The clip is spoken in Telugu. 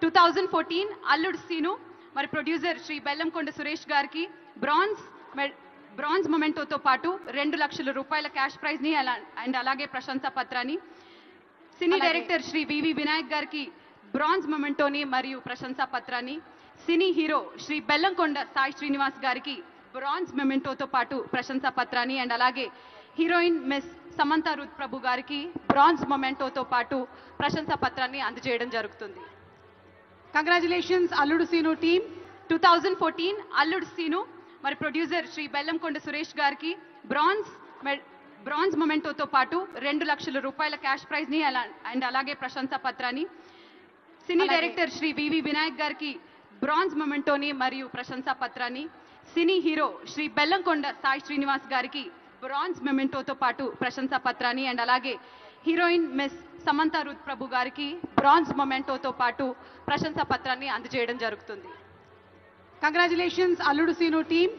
2014 అల్లుడు సీను మరి ప్రొడ్యూసర్ శ్రీ బెల్లంకొండ సురేష్ గారికి బ్రాంజ్ మొమెంటోతో పాటు 2 లక్షల రూపాయల క్యాష్ ప్రైజ్ ని అండ్ అలాగే ప్రశంసా పత్రాన్ని, సినీ డైరెక్టర్ శ్రీ వివి వినాయక్ గారికి బ్రాంజ్ మొమెంటోని మరియు ప్రశంసా పత్రాన్ని, సినీ హీరో శ్రీ బెల్లంకొండ సాయి శ్రీనివాస్ గారికి బ్రాంజ్ మొమెంటోతో పాటు ప్రశంసా పత్రాన్ని అండ్ అలాగే హీరోయిన్ మిస్ సమంత రూత్ ప్రభు గారికి బ్రాంజ్ మొమెంటోతో పాటు ప్రశంసా పత్రాన్ని అందజేయడం జరుగుతుంది. కంగ్రాచులేషన్స్ అల్లుడు సీను టీమ్. 2014 అల్లుడు సీను మరి ప్రొడ్యూసర్ శ్రీ బెల్లంకొండ సురేష్ గారికి బ్రాంజ్ మొమెంటోతో పాటు 2 లక్షల రూపాయల క్యాష్ ప్రైజ్ ని అండ్ అలాగే ప్రశంసా పత్రాన్ని, సినీ డైరెక్టర్ శ్రీ వివి వినాయక్ గారికి బ్రాంజ్ మొమెంటోని మరియు ప్రశంసా పత్రాన్ని, సినీ హీరో శ్రీ బెల్లంకొండ సాయి శ్రీనివాస్ గారికి బ్రాంజ్ మొమెంటోతో పాటు ప్రశంసా పత్రాన్ని అండ్ అలాగే హీరోయిన్ మిస్ సమంత రూత్ ప్రభు గారికి బ్రాంజ్ మొమెంటోతో పాటు ప్రశంసా పత్రాన్ని అందజేయడం జరుగుతుంది. కంగ్రాచులేషన్స్ అల్లుడు సీను టీమ్.